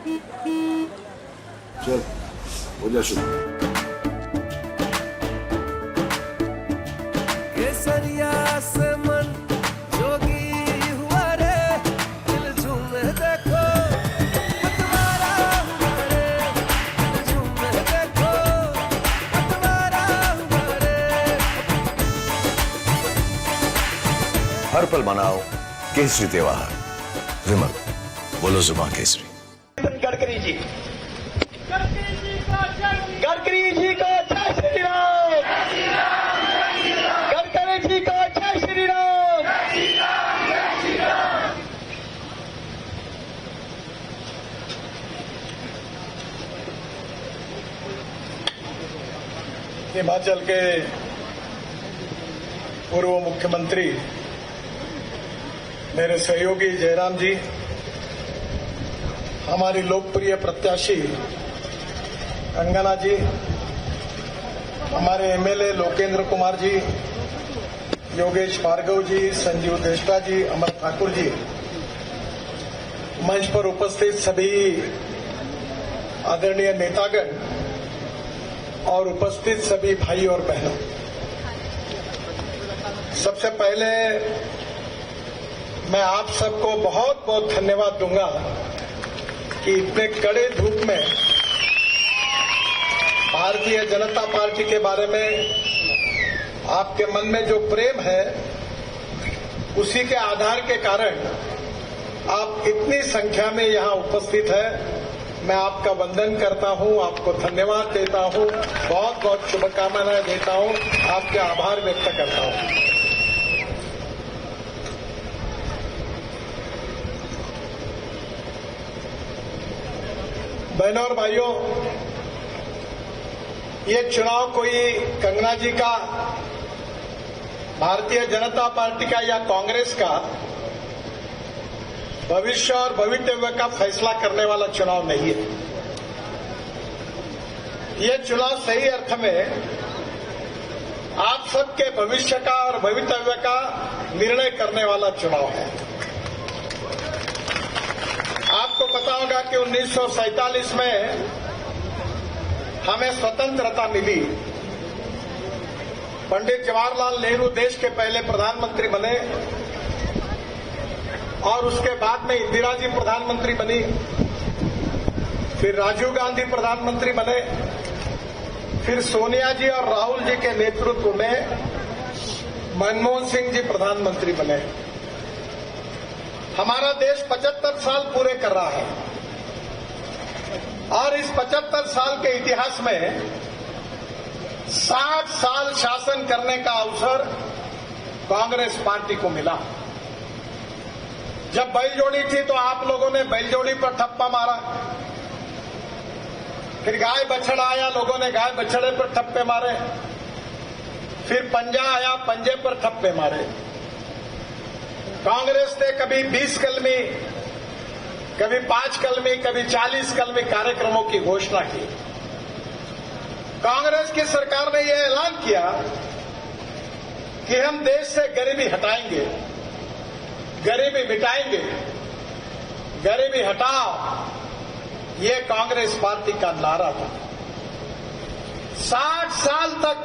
चल हो जा शुरू। केसरिया से मन जोगी हुआ रे, दिल झूमे देखो पतवारा हुआ रे, दिल झूमे देखो पतवारा हुआ रे। हर पल मनाओ केसरी त्योहार। विमल बोलो जुबान केसरी। गडकरी जी गडकरी जी को जय श्री राम, गडकरी जी को जय श्री राम। हिमाचल के पूर्व मुख्यमंत्री मेरे सहयोगी जयराम जी, हमारी लोकप्रिय प्रत्याशी अंगना जी, हमारे एमएलए लोकेंद्र कुमार जी, योगेश भार्गव जी, संजीव देष्टा जी, अमर ठाकुर जी, मंच पर उपस्थित सभी आदरणीय नेतागण और उपस्थित सभी भाई और बहनों, सबसे पहले मैं आप सबको बहुत बहुत धन्यवाद दूंगा कि इतने कड़े धूप में भारतीय जनता पार्टी के बारे में आपके मन में जो प्रेम है, उसी के आधार के कारण आप इतनी संख्या में यहां उपस्थित है। मैं आपका वंदन करता हूं, आपको धन्यवाद देता हूं, बहुत बहुत शुभकामनाएं देता हूं, आपके आभार व्यक्त करता हूं। बहनों और भाइयों, ये चुनाव कोई कंगना जी का, भारतीय जनता पार्टी का या कांग्रेस का भविष्य और भवितव्य का फैसला करने वाला चुनाव नहीं है। ये चुनाव सही अर्थ में आप सबके भविष्य का और भवितव्य का निर्णय करने वाला चुनाव है। आपको पता होगा कि 1947 में हमें स्वतंत्रता मिली। पंडित जवाहरलाल नेहरू देश के पहले प्रधानमंत्री बने और उसके बाद में इंदिरा जी प्रधानमंत्री बनी, फिर राजीव गांधी प्रधानमंत्री बने, फिर सोनिया जी और राहुल जी के नेतृत्व में मनमोहन सिंह जी प्रधानमंत्री बने। हमारा देश 75 साल पूरे कर रहा है और इस 75 साल के इतिहास में 60 साल शासन करने का अवसर कांग्रेस पार्टी को मिला। जब बैलजोड़ी थी तो आप लोगों ने बैलजोड़ी पर ठप्पा मारा, फिर गाय बछड़ा आया, लोगों ने गाय बछड़े पर ठप्पे मारे, फिर पंजा आया, पंजे पर ठप्पे मारे। कांग्रेस ने कभी 20 कलमी, कभी 5 कलमी, कभी 40 कलमी कार्यक्रमों की घोषणा की। कांग्रेस की सरकार ने यह ऐलान किया कि हम देश से गरीबी हटाएंगे, गरीबी मिटाएंगे, गरीबी हटाओ, ये कांग्रेस पार्टी का नारा था। 60 साल तक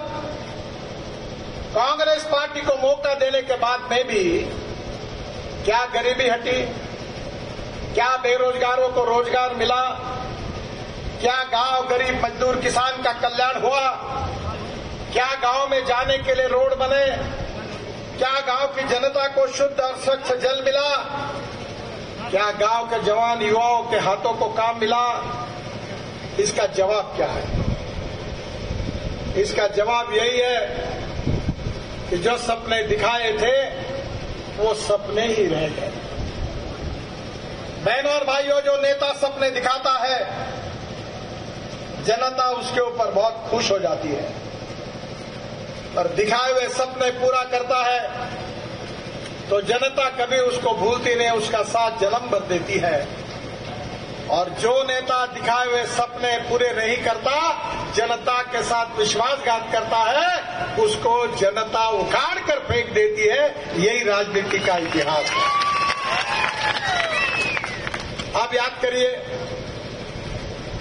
कांग्रेस पार्टी को मौका देने के बाद में भी क्या गरीबी हटी? क्या बेरोजगारों को रोजगार मिला? क्या गांव गरीब मजदूर किसान का कल्याण हुआ? क्या गांव में जाने के लिए रोड बने? क्या गांव की जनता को शुद्ध और स्वच्छ जल मिला? क्या गांव के जवान युवाओं के हाथों को काम मिला? इसका जवाब क्या है? इसका जवाब यही है कि जो सपने दिखाए थे वो सपने ही रह गए। बहनों और भाइयों, जो नेता सपने दिखाता है, जनता उसके ऊपर बहुत खुश हो जाती है और दिखाए हुए सपने पूरा करता है तो जनता कभी उसको भूलती नहीं, उसका साथ जन्म भर देती है। और जो नेता दिखाए हुए सपने पूरे नहीं करता, जनता के साथ विश्वासघात करता है, उसको जनता उखाड़ कर फेंक देती है। यही राजनीति का इतिहास है। आप याद करिए,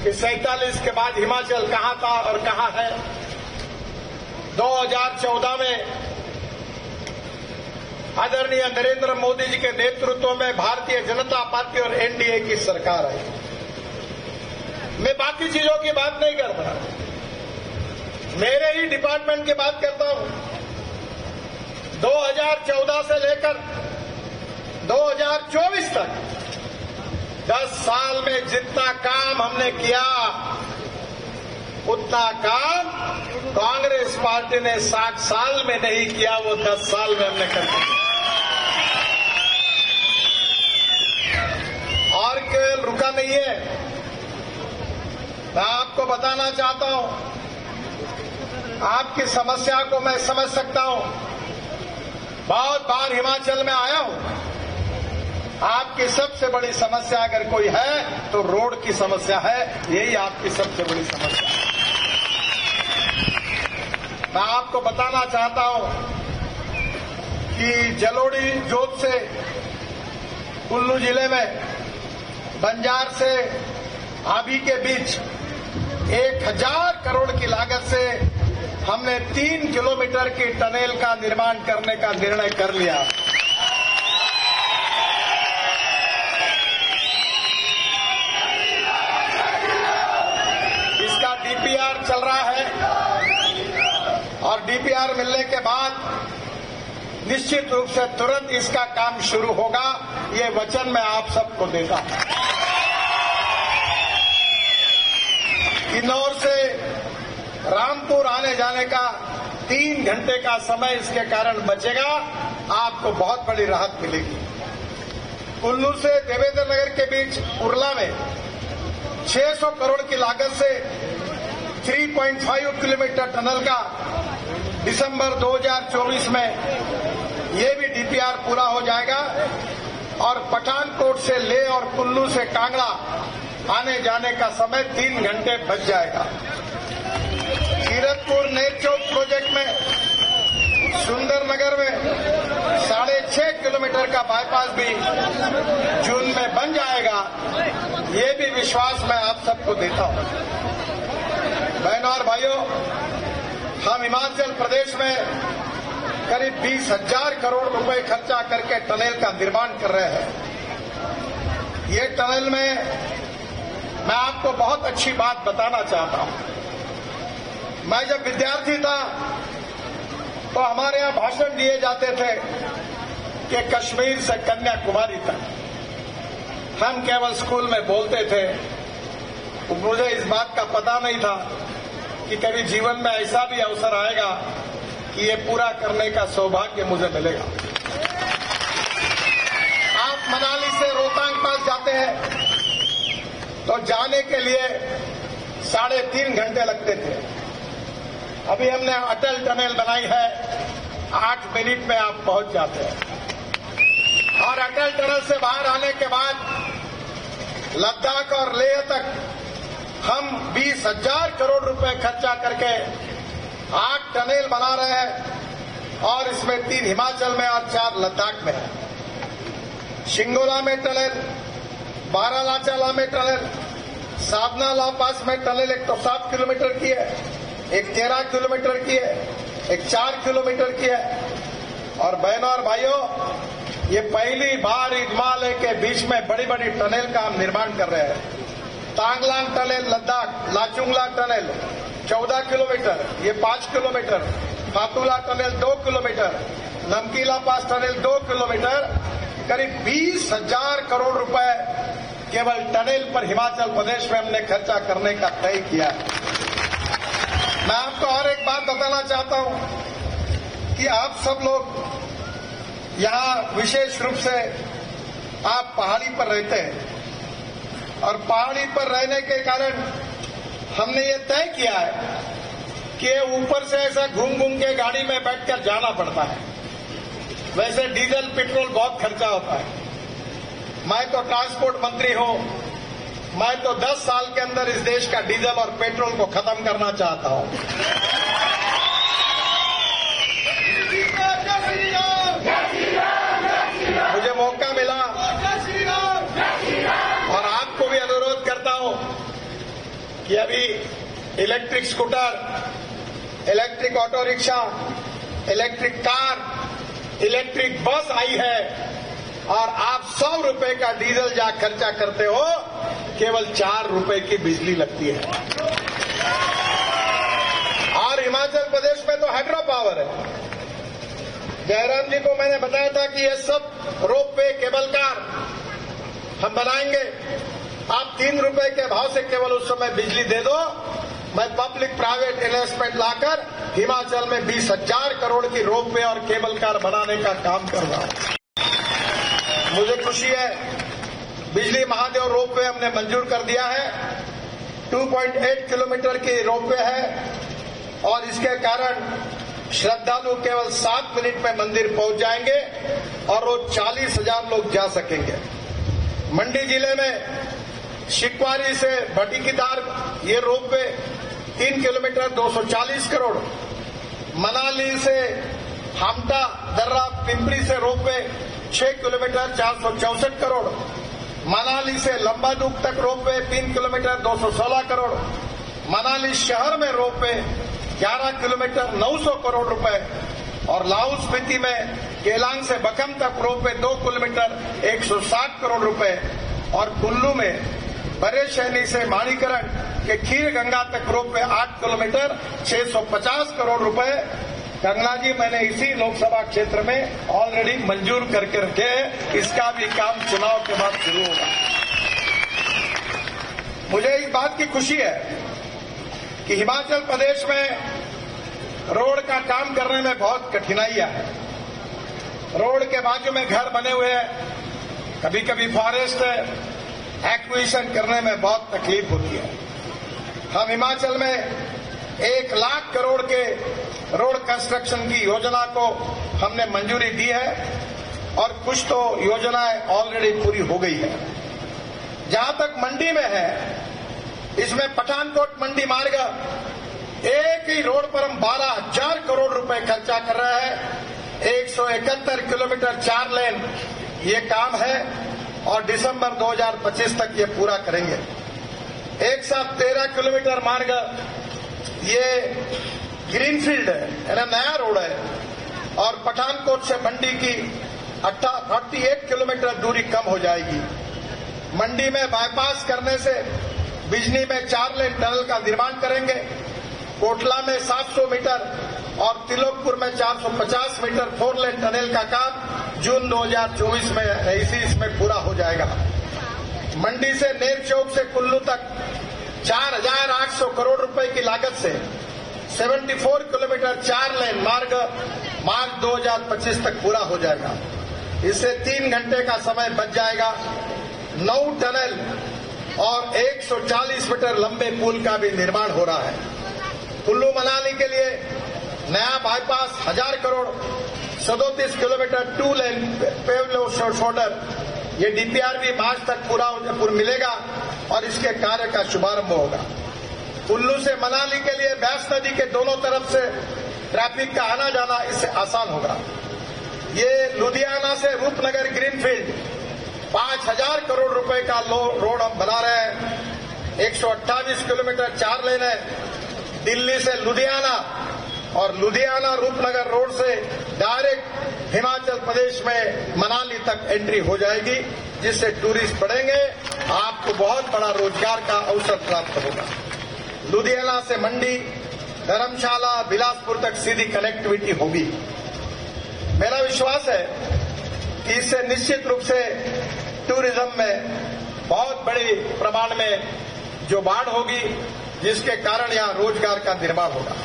कि 47 के बाद हिमाचल कहां था और कहां है। 2014 में आदरणीय नरेंद्र मोदी जी के नेतृत्व में भारतीय जनता पार्टी और एनडीए की सरकार आई। मैं बाकी चीजों की बात नहीं करता, मेरे ही डिपार्टमेंट की बात करता हूं। 2014 से लेकर 2024 तक 10 साल में जितना काम हमने किया उतना काम कांग्रेस पार्टी ने 60 साल में नहीं किया, वो 10 साल में हमने कर दिया। और केवल रुका नहीं है, मैं आपको बताना चाहता हूं, आपकी समस्या को मैं समझ सकता हूं। बहुत बार हिमाचल में आया हूं। आपकी सबसे बड़ी समस्या अगर कोई है तो रोड की समस्या है, यही आपकी सबसे बड़ी समस्या है। मैं आपको बताना चाहता हूं कि जलोड़ी जोत से कुल्लू जिले में बंजार से आबी के बीच 1000 करोड़ की लागत से हमने 3 किलोमीटर की टनल का निर्माण करने का निर्णय कर लिया। इसका डीपीआर चल रहा है और डीपीआर मिलने के बाद निश्चित रूप से तुरंत इसका काम शुरू होगा, ये वचन मैं आप सबको देता हूं। किन्नौर से रामपुर आने जाने का 3 घंटे का समय इसके कारण बचेगा, आपको बहुत बड़ी राहत मिलेगी। कुल्लू से देवेंद्र नगर के बीच उरला में 600 करोड़ की लागत से 3.5 किलोमीटर टनल का दिसंबर 2024 में ये भी डीपीआर पूरा हो जाएगा और पठानकोट से ले और कुल्लू से कांगड़ा आने जाने का समय 3 घंटे बच जाएगा। कीरतपुर नेरचौक प्रोजेक्ट में सुंदरनगर में 6.5 किलोमीटर का बाईपास भी जून में बन जाएगा, ये भी विश्वास मैं आप सबको देता हूं। बहनों और भाइयों, हम हिमाचल प्रदेश में करीब 20,000 करोड़ रुपए खर्चा करके टनल का निर्माण कर रहे हैं। ये टनल में मैं आपको बहुत अच्छी बात बताना चाहता हूं। मैं जब विद्यार्थी था तो हमारे यहां भाषण दिए जाते थे कि कश्मीर से कन्याकुमारी तक। हम केवल स्कूल में बोलते थे, मुझे इस बात का पता नहीं था कि कभी जीवन में ऐसा भी अवसर आएगा कि ये पूरा करने का सौभाग्य मुझे मिलेगा। आप मनाली से रोहतांग पास जाते हैं तो जाने के लिए 3.5 घंटे लगते थे। अभी हमने अटल टनल बनाई है, 8 मिनट में आप पहुंच जाते हैं। और अटल टनल से बाहर आने के बाद लद्दाख और लेह तक हम 20,000 करोड़ रुपए खर्चा करके 8 टनल बना रहे हैं और इसमें 3 हिमाचल में और 4 लद्दाख में है। शिंगोला में टनल, बारालाचाला में टनल, साधना पास में टनल एक तो 7 किलोमीटर की है, एक 13 किलोमीटर की है, एक 4 किलोमीटर की है। और बहनों और भाइयों, ये पहली बार हिमालय के बीच में बड़ी बड़ी टनल का हम निर्माण कर रहे हैं। Tanglang tunnel Ladakh, Lachung La tunnel 14 kilometre, ये 5 किलोमीटर, फातुला टनल 2 किलोमीटर, नमकीला पास टनल 2 किलोमीटर, करीब 20,000 करोड़ रुपए केवल टनल पर हिमाचल प्रदेश में हमने खर्चा करने का तय किया है। मैं आपको और एक बात बताना चाहता हूं कि आप सब लोग यहां विशेष रूप से आप पहाड़ी पर रहते हैं और पहाड़ी पर रहने के कारण हमने ये तय किया है कि ऊपर से ऐसा घूम घूम के गाड़ी में बैठकर जाना पड़ता है। वैसे डीजल पेट्रोल बहुत खर्चा होता है। मैं तो ट्रांसपोर्ट मंत्री हूं, मैं तो 10 साल के अंदर इस देश का डीजल और पेट्रोल को खत्म करना चाहता हूं। मुझे मौका मिला और आपको भी अनुरोध करता हूं कि अभी electric scooter, electric auto rickshaw, electric car, electric bus आई है और आप 100 रुपए का डीजल जहां खर्चा करते हो केवल 4 रुपए की बिजली लगती है। और हिमाचल प्रदेश में तो हाइड्रो पावर है। जयराम जी को मैंने बताया था कि ये सब रोप वे, केबल कार हम बनाएंगे। आप 3 रुपए के भाव से केवल उस समय बिजली दे दो, मैं पब्लिक प्राइवेट इन्वेस्टमेंट लाकर हिमाचल में 20,000 करोड़ की रोप वे और केबल कार बनाने का काम कर रहा हूं। मुझे खुशी है, बिजली महादेव रोप वे हमने मंजूर कर दिया है। 2.8 किलोमीटर की रोप वे है और इसके कारण श्रद्धालु केवल 7 मिनट में मंदिर पहुंच जाएंगे और रोज 40,000 लोग जा सकेंगे। मंडी जिले में शिकवारी से भटीकीदार ये रोप वे 3 किलोमीटर 240 करोड़, मनाली से हामटा दर्रा पिंपरी से रोप वे 6 किलोमीटर 464 करोड़, मनाली से लंबादुग तक रोप वे 3 किलोमीटर 216 करोड़, मनाली शहर में रोप वे 11 किलोमीटर 900 करोड़ रुपए और लाहौल स्पीति में केलांग से बकम तक रोप वे 2 किलोमीटर 160 करोड़ रुपए और कुल्लू में बड़े शहरी से माणिकरण के खीर गंगा तक रोप वे 8 किलोमीटर 650 करोड़ रुपए। गंगा जी मैंने इसी लोकसभा क्षेत्र में ऑलरेडी मंजूर करके रखे हैं, इसका भी काम चुनाव के बाद शुरू होगा। मुझे इस बात की खुशी है कि हिमाचल प्रदेश में रोड का काम करने में बहुत कठिनाइयां हैं। रोड के बाजू में घर बने हुए हैं, कभी कभी फॉरेस्ट है, एक्विजिशन करने में बहुत तकलीफ होती है। हम हिमाचल में 1 लाख करोड़ के रोड कंस्ट्रक्शन की योजना को हमने मंजूरी दी है और कुछ तो योजनाएं ऑलरेडी पूरी हो गई है। जहां तक मंडी में है, इसमें पठानकोट मंडी मार्ग एक ही रोड पर हम 12,000 करोड़ रुपए खर्चा कर रहे हैं। 171 किलोमीटर 4 लेन ये काम है और दिसंबर 2025 तक ये पूरा करेंगे। एक साथ 13 किलोमीटर मार्ग ये ग्रीनफील्ड है, यानी नया रोड है और पठानकोट से मंडी की 48 किलोमीटर दूरी कम हो जाएगी। मंडी में बाईपास करने से बिजनी में 4 लेन टनल का निर्माण करेंगे। कोटला में 700 मीटर और तिलोकपुर में 450 मीटर 4 लेन टनल का काम जून 2024 में इसमें पूरा हो जाएगा। मंडी से नेर चौक से कुल्लू तक 4,800 करोड़ रुपए की लागत से 74 किलोमीटर 4 लेन मार्ग मार्च 2025 तक पूरा हो जाएगा। इससे 3 घंटे का समय बच जाएगा। 9 टनल और 140 मीटर लंबे पुल का भी निर्माण हो रहा है। कुल्लू मनाली के लिए नया बाईपास 1000 करोड़ 37 किलोमीटर 2 लेन पेव्ड शोल्डर ये डीपीआर भी मार्च तक पूरा मिलेगा और इसके कार्य का शुभारंभ होगा। कुल्लू से मनाली के लिए ब्यास नदी के दोनों तरफ से ट्रैफिक का आना जाना इससे आसान होगा। ये लुधियाना से रूपनगर ग्रीनफील्ड 5,000 करोड़ रुपए का रोड हम बना रहे हैं। 128 किलोमीटर 4 लेन है। दिल्ली से लुधियाना और लुधियाना रूपनगर रोड से डायरेक्ट हिमाचल प्रदेश में मनाली तक एंट्री हो जाएगी, जिससे टूरिस्ट बढ़ेंगे, आपको बहुत बड़ा रोजगार का अवसर प्राप्त होगा। लुधियाना से मंडी, धर्मशाला, बिलासपुर तक सीधी कनेक्टिविटी होगी। मेरा विश्वास है कि इससे निश्चित रूप से टूरिज्म में बहुत बड़े प्रमाण में जो बाढ़ होगी, जिसके कारण यहां रोजगार का निर्माण होगा।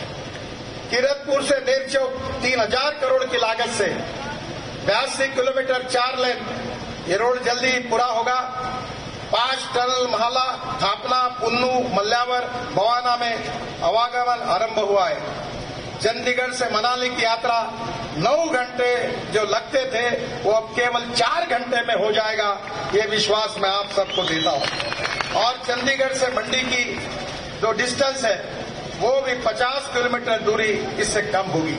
किरतपुर से नेरचौक 3,000 करोड़ की लागत से 82 किलोमीटर 4 लेन ये रोड जल्दी पूरा होगा। 5 टनल महला, थापना, पुन्नू, मल्यावर, बवाना में आवागमन आरंभ हुआ है। चंडीगढ़ से मनाली की यात्रा 9 घंटे जो लगते थे वो अब केवल 4 घंटे में हो जाएगा, ये विश्वास मैं आप सबको देता हूं। और चंडीगढ़ से मंडी की जो डिस्टेंस है वो भी 50 किलोमीटर दूरी इससे कम होगी।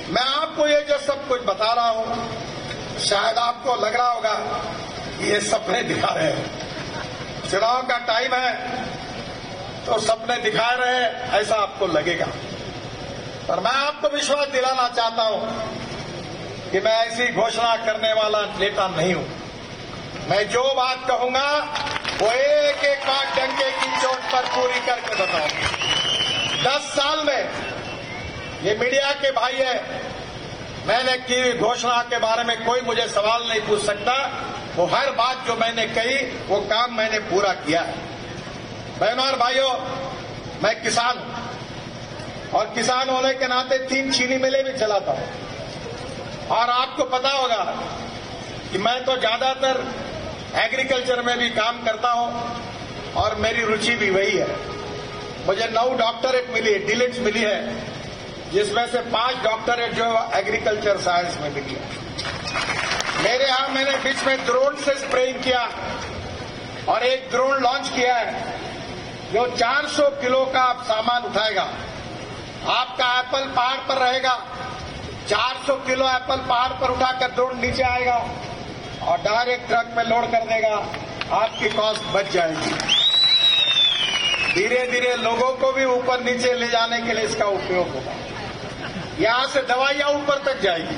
मैं आपको ये जो सब कुछ बता रहा हूं, शायद आपको लग रहा होगा कि ये सपने दिखा रहे हैं। चुनाव का टाइम है, तो सपने दिखा रहे हैं ऐसा आपको लगेगा, पर मैं आपको विश्वास दिलाना चाहता हूं कि मैं ऐसी घोषणा करने वाला नेता नहीं हूं। मैं जो बात कहूंगा वो एक एक बात डंके की चोट पर पूरी करके बताऊंगा। 10 साल में ये मीडिया के भाई है, मैंने की घोषणा के बारे में कोई मुझे सवाल नहीं पूछ सकता। वो हर बात जो मैंने कही वो काम मैंने पूरा किया है। बहनों और भाइयों, मैं किसान हूं और किसान होने के नाते 3 चीनी मिलें भी चलाता हूं। और आपको पता होगा कि मैं तो ज्यादातर एग्रीकल्चर में भी काम करता हूं और मेरी रुचि भी वही है। मुझे 9 डॉक्टरेट मिली है, डीलिट्स मिली है, जिसमें से 5 डॉक्टरेट जो एग्रीकल्चर साइंस में मिली है। मेरे यहां मैंने बीच में ड्रोन से स्प्रेइंग किया और एक ड्रोन लॉन्च किया है जो 400 किलो का आप सामान उठाएगा। आपका एप्पल पहाड़ पर रहेगा, 400 किलो एप्पल पहाड़ पर उठाकर ड्रोन नीचे आएगा और डायरेक्ट ट्रक में लोड कर देगा। आपकी कॉस्ट बच जाएगी। धीरे धीरे लोगों को भी ऊपर नीचे ले जाने के लिए इसका उपयोग होगा। यहां से दवाइयां ऊपर तक जाएगी।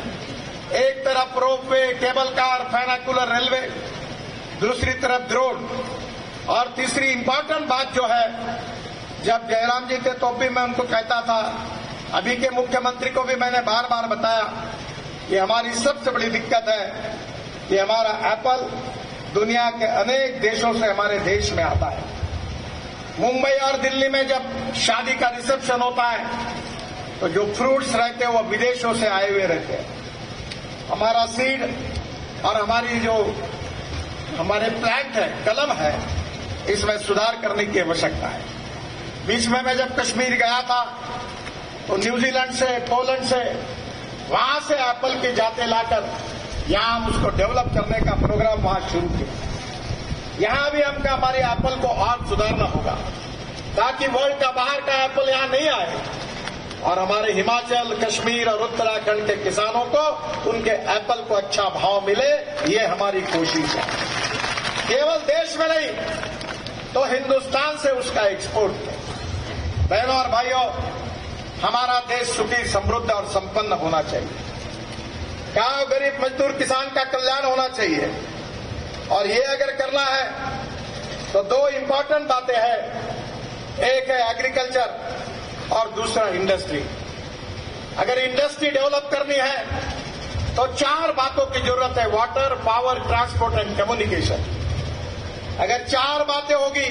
एक तरफ ropeway, cable car, funicular railway, दूसरी तरफ ड्रोन। और तीसरी इंपॉर्टेंट बात जो है, जब जयराम जी थे तो भी मैं उनको कहता था, अभी के मुख्यमंत्री को भी मैंने बार बार बताया कि हमारी सबसे बड़ी दिक्कत है कि हमारा एप्पल दुनिया के अनेक देशों से हमारे देश में आता है। मुंबई और दिल्ली में जब शादी का रिसेप्शन होता है तो जो फ्रूट्स रहते हैं वो विदेशों से आए हुए रहते हैं। हमारा सीड और हमारी जो हमारे प्लांट है, कलम है, इसमें सुधार करने की आवश्यकता है। बीच में मैं जब कश्मीर गया था तो न्यूजीलैंड से, पोलैंड से, वहां से एप्पल की जातें लाकर यहां हम उसको डेवलप करने का प्रोग्राम वहां शुरू किया। यहां भी हमको हमारे एप्पल को और सुधारना होगा ताकि वर्ल्ड का बाहर का एप्पल यहां नहीं आए और हमारे हिमाचल, कश्मीर और उत्तराखंड के किसानों को उनके एप्पल को अच्छा भाव मिले। ये हमारी कोशिश है। केवल देश में नहीं तो हिंदुस्तान से उसका एक्सपोर्ट है। बहनों और भाइयों, हमारा देश सुखी, समृद्ध और संपन्न होना चाहिए। गांव, गरीब, मजदूर, किसान का कल्याण होना चाहिए। और ये अगर करना है तो 2 इंपॉर्टेंट बातें हैं। एक है एग्रीकल्चर और दूसरा इंडस्ट्री। अगर इंडस्ट्री डेवलप करनी है तो 4 बातों की जरूरत है: water, power, transport and communication. अगर 4 बातें होगी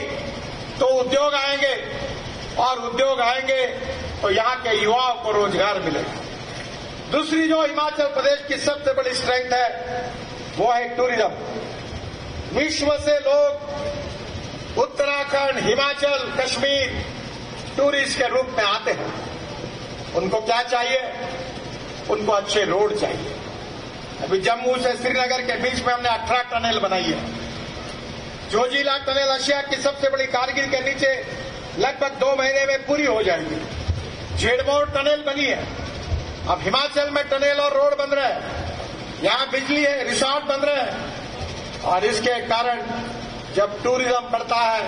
तो उद्योग आएंगे और उद्योग आएंगे तो यहां के युवाओं को रोजगार मिलेगा। दूसरी जो हिमाचल प्रदेश की सबसे बड़ी स्ट्रेंथ है वो है टूरिज्म। विश्व से लोग उत्तराखंड, हिमाचल, कश्मीर टूरिस्ट के रूप में आते हैं। उनको क्या चाहिए? उनको अच्छे रोड चाहिए। अभी जम्मू से श्रीनगर के बीच में हमने 18 टनल बनाई है। जोजिला टनल एशिया की सबसे बड़ी कारगिल के नीचे लगभग 2 महीने में पूरी हो जाएगी। झेड़मोर टनल बनी है। अब हिमाचल में टनल और रोड बन रहे हैं, यहां बिजली है, रिसोर्ट बन रहे हैं। और इसके कारण जब टूरिज्म बढ़ता है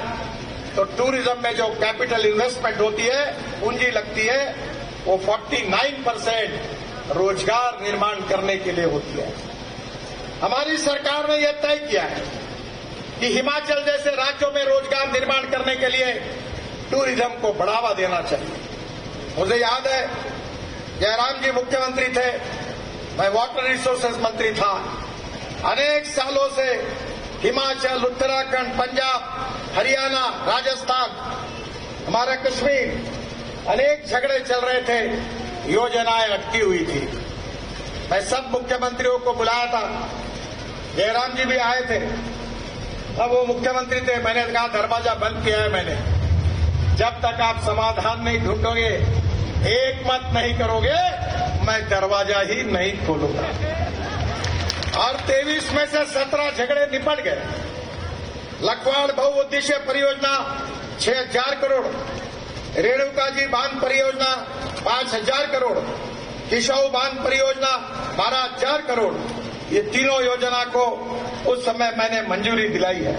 तो टूरिज्म में जो कैपिटल इन्वेस्टमेंट होती है, पूंजी लगती है, वो 49% रोजगार निर्माण करने के लिए होती है। हमारी सरकार ने यह तय किया है कि हिमाचल जैसे राज्यों में रोजगार निर्माण करने के लिए टूरिज्म को बढ़ावा देना चाहिए। मुझे याद है जयराम जी मुख्यमंत्री थे, मैं वाटर रिसोर्सेज मंत्री था। अनेक सालों से हिमाचल, उत्तराखंड, पंजाब, हरियाणा, राजस्थान, हमारा कश्मीर, अनेक झगड़े चल रहे थे, योजनाएं अटकी हुई थी। मैं सब मुख्यमंत्रियों को बुलाया था, जयराम जी भी आए थे। अब वो मुख्यमंत्री थे, मैंने कहा दरवाजा बंद किया है मैंने, जब तक आप समाधान नहीं ढूंढोगे, एक मत नहीं करोगे, मैं दरवाजा ही नहीं खोलूंगा। और 23 में से 17 झगड़े निपट गए। लखवाड़ बहुउद्देशीय परियोजना 6,000 करोड़, रेणुका जी बांध परियोजना 5,000 करोड़, किशोर बांध परियोजना 12,000 करोड़, ये तीनों योजना को उस समय मैंने मंजूरी दिलाई है।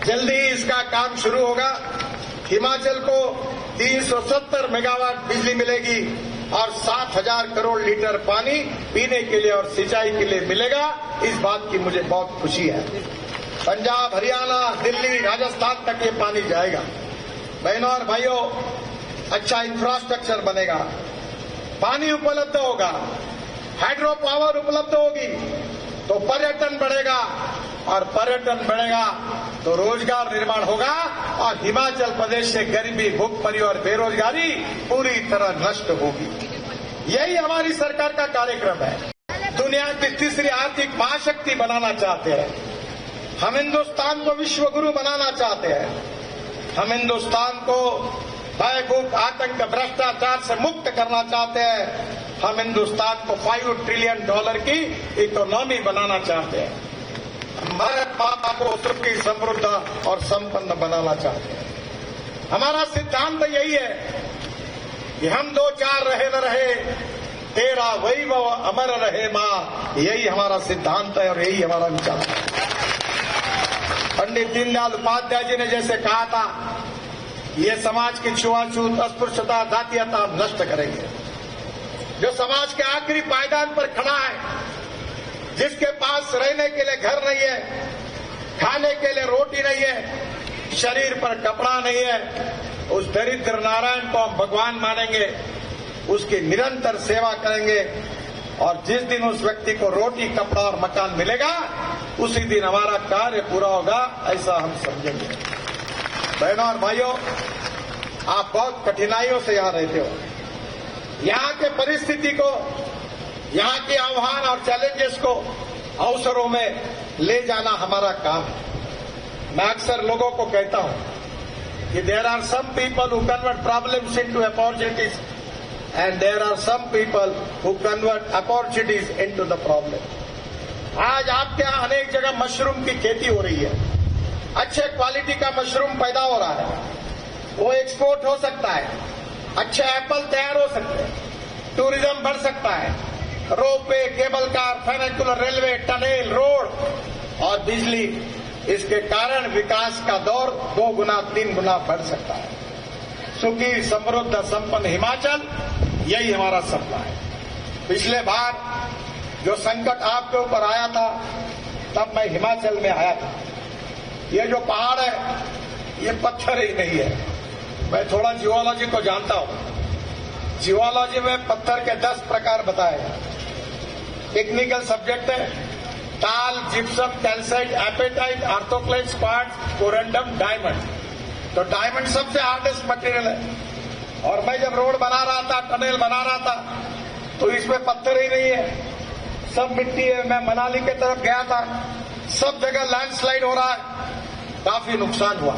जल्दी ही इसका काम शुरू होगा। हिमाचल को 370 मेगावाट बिजली मिलेगी और 7,000 करोड़ लीटर पानी पीने के लिए और सिंचाई के लिए मिलेगा। इस बात की मुझे बहुत खुशी है। पंजाब, हरियाणा, दिल्ली, राजस्थान तक ये पानी जाएगा। बहनों और भाइयों, अच्छा इंफ्रास्ट्रक्चर बनेगा, पानी उपलब्ध होगा, हाइड्रो पावर उपलब्ध होगी तो पर्यटन बढ़ेगा और पर्यटन बढ़ेगा तो रोजगार निर्माण होगा और हिमाचल प्रदेश से गरीबी, भूखमरी और बेरोजगारी पूरी तरह नष्ट होगी। यही हमारी सरकार का कार्यक्रम है। दुनिया की तीसरी आर्थिक महाशक्ति बनाना चाहते हैं हम, हिंदुस्तान को विश्व गुरु बनाना चाहते हैं हम, हिंदुस्तान को भय, भूख, आतंक, भ्रष्टाचार से मुक्त करना चाहते हैं हम, हिंदुस्तान को $5 ट्रिलियन की इकोनॉमी बनाना चाहते हैं। भारत माता को सुखी, समृद्ध और संपन्न बनाना चाहते हैं। हमारा सिद्धांत यही है कि हम 2-4 रहे न रहे, तेरा वैभव अमर रहे मां। यही हमारा सिद्धांत है और यही हमारा विचार है। पंडित दीनदयाल उपाध्याय जी ने जैसे कहा था, ये समाज की छुआछूत, अस्पृश्यता, जातीयता हम नष्ट करेंगे। जो समाज के आखिरी पायदान पर खड़ा है, जिसके पास रहने के लिए घर नहीं है, खाने के लिए रोटी नहीं है, शरीर पर कपड़ा नहीं है, उस दरिद्र नारायण को हम भगवान मानेंगे, उसकी निरंतर सेवा करेंगे और जिस दिन उस व्यक्ति को रोटी, कपड़ा और मकान मिलेगा उसी दिन हमारा कार्य पूरा होगा, ऐसा हम समझेंगे। बहनों और भाइयों, आप बहुत कठिनाइयों से यहां रहते हो। यहां के परिस्थिति को, यहां के आह्वान और चैलेंजेस को अवसरों में ले जाना हमारा काम है। मैं अक्सर लोगों को कहता हूं कि there are some people who convert problems into opportunities and there are some people who convert opportunities into the problem. आज आपके यहां अनेक जगह मशरूम की खेती हो रही है, अच्छे क्वालिटी का मशरूम पैदा हो रहा है, वो एक्सपोर्ट हो सकता है, अच्छे एप्पल तैयार हो सकते हैं, टूरिज्म बढ़ सकता है, ropeway, cable car, funicular railway, tunnel, road और बिजली, इसके कारण विकास का दौर 2 गुना 3 गुना बढ़ सकता है। सुखी, समृद्ध, संपन्न हिमाचल, यही हमारा सपना है। पिछले बार जो संकट आपके ऊपर आया था, तब मैं हिमाचल में आया था। ये जो पहाड़ है, ये पत्थर ही नहीं है। मैं थोड़ा जियोलॉजी को जानता हूं। जियोलॉजी में पत्थर के 10 प्रकार बताए हैं। टेक्निकल सब्जेक्ट है, talc, gypsum, calcite, apatite, orthoclase, quartz, corundum, diamond. तो डायमंड सबसे हार्डेस्ट मटेरियल है। और मैं जब रोड बना रहा था, टनल बना रहा था, तो इसमें पत्थर ही नहीं है, सब मिट्टी है। मैं मनाली की तरफ गया था, सब जगह लैंडस्लाइड हो रहा है, काफी नुकसान हुआ।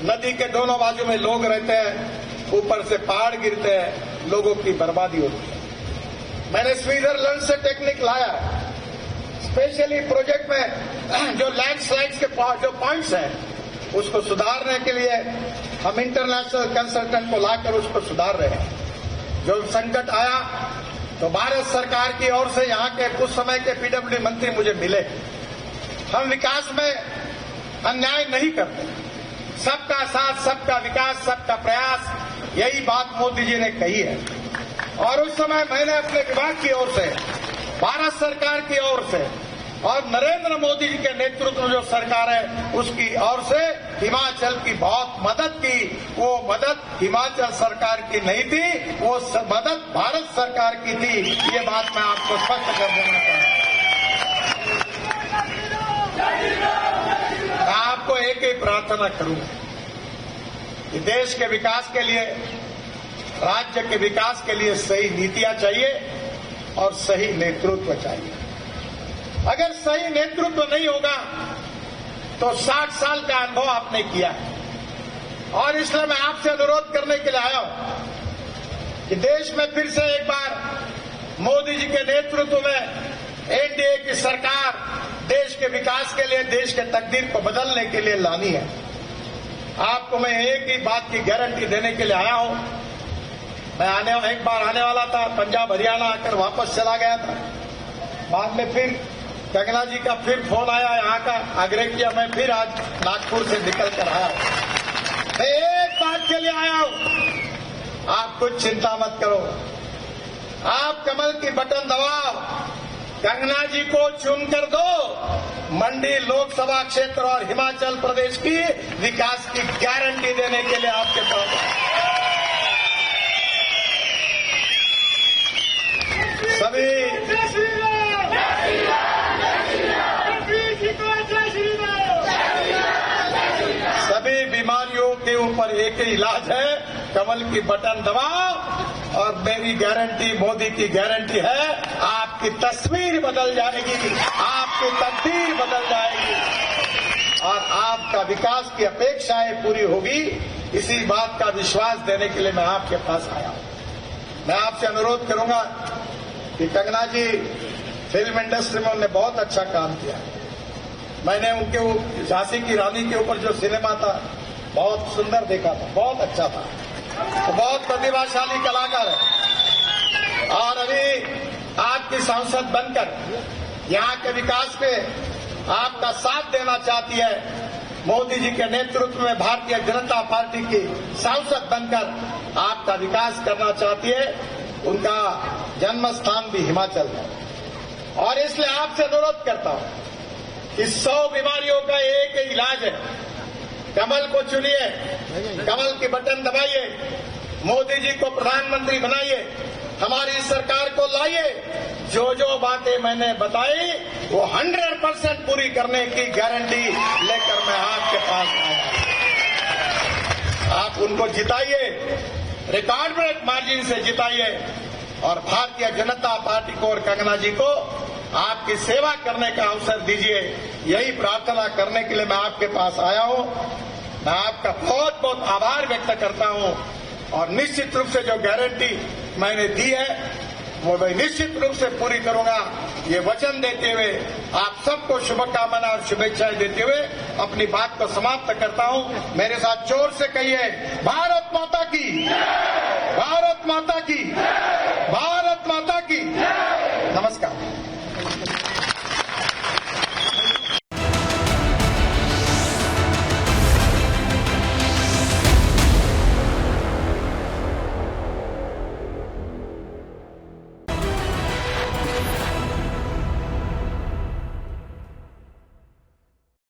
नदी के दोनों बाजू में लोग रहते हैं, ऊपर से पहाड़ गिरते हैं, लोगों की बर्बादी होती है। मैंने स्विट्जरलैंड से टेक्निक लाया, स्पेशली प्रोजेक्ट में जो लैंडस्लाइड्स के जो पॉइंट्स हैं उसको सुधारने के लिए हम इंटरनेशनल कंसल्टेंट को लाकर उसको सुधार रहे हैं। जो संकट आया तो भारत सरकार की ओर से यहाँ के उस समय के पीडब्ल्यूडी मंत्री मुझे मिले। हम विकास में अन्याय नहीं करते, सबका साथ, सबका विकास, सबका प्रयास, यही बात मोदी जी ने कही है। और उस समय मैंने अपने विभाग की ओर से, भारत सरकार की ओर से और नरेंद्र मोदी जी के नेतृत्व में जो सरकार है उसकी ओर से हिमाचल की बहुत मदद की। वो मदद हिमाचल सरकार की नहीं थी, वो मदद भारत सरकार की थी। ये बात मैं आपको स्पष्ट कर देना चाहता हूं। मैं आपको एक ही प्रार्थना करूंगा कि देश के विकास के लिए, राज्य के विकास के लिए सही नीतियां चाहिए और सही नेतृत्व चाहिए। अगर सही नेतृत्व नहीं होगा तो 60 साल का अनुभव आपने किया है। और इसलिए मैं आपसे अनुरोध करने के लिए आया हूं कि देश में फिर से एक बार मोदी जी के नेतृत्व में एनडीए की सरकार देश के विकास के लिए, देश के तकदीर को बदलने के लिए लानी है। आपको मैं एक ही बात की गारंटी देने के लिए आया हूं। मैं एक बार आने वाला था, पंजाब हरियाणा आकर वापस चला गया था। बाद में फिर कंगना जी का फिर फोन आया, यहाँ का आग्रह किया, मैं फिर आज नागपुर से निकल कर आया। मैं एक आप कुछ चिंता मत करो, आप कमल की बटन दबाओ, कंगना जी को चुनकर दो। मंडी लोकसभा क्षेत्र और हिमाचल प्रदेश की विकास की गारंटी देने के लिए आपके पास सभी बीमारियों के ऊपर एक ही इलाज है, कमल की बटन दबाओ। और मेरी गारंटी, मोदी की गारंटी है, आपकी तस्वीर बदल जाएगी, आपकी तकदीर बदल जाएगी और आपका विकास की अपेक्षाएं पूरी होगी। इसी बात का विश्वास देने के लिए मैं आपके पास आया हूं। मैं आपसे अनुरोध करूंगा कि कंगना जी फिल्म इंडस्ट्री में उन्होंने बहुत अच्छा काम किया। मैंने उनके झांसी की रानी के ऊपर जो सिनेमा था बहुत सुंदर देखा था, बहुत अच्छा था। तो बहुत प्रतिभाशाली कलाकार है और अभी आपकी सांसद बनकर यहाँ के विकास पे आपका साथ देना चाहती है। मोदी जी के नेतृत्व में भारतीय जनता पार्टी की सांसद बनकर आपका विकास करना चाहती है। उनका जन्म स्थान भी हिमाचल है और इसलिए आपसे अनुरोध करता हूं कि 100 बीमारियों का एक ही इलाज है। कमल को चुनिए, कमल की बटन दबाइए, मोदी जी को प्रधानमंत्री बनाइए, हमारी सरकार को लाइए। जो जो बातें मैंने बताई वो 100% पूरी करने की गारंटी लेकर मैं आपके पास आया। आप उनको जिताइए, रिकॉर्ड ब्रेक मार्जिन से जिताइए और भारतीय जनता पार्टी को और कंगना जी को आपकी सेवा करने का अवसर दीजिए। यही प्रार्थना करने के लिए मैं आपके पास आया हूं। मैं आपका बहुत बहुत आभार व्यक्त करता हूं और निश्चित रूप से जो गारंटी मैंने दी है वो मैं निश्चित रूप से पूरी करूंगा। ये वचन देते हुए आप सबको शुभकामना और शुभेच्छाएं देते हुए अपनी बात को समाप्त करता हूं। मेरे साथ जोर से कहिए, भारत माता की, भारत माता की, भारत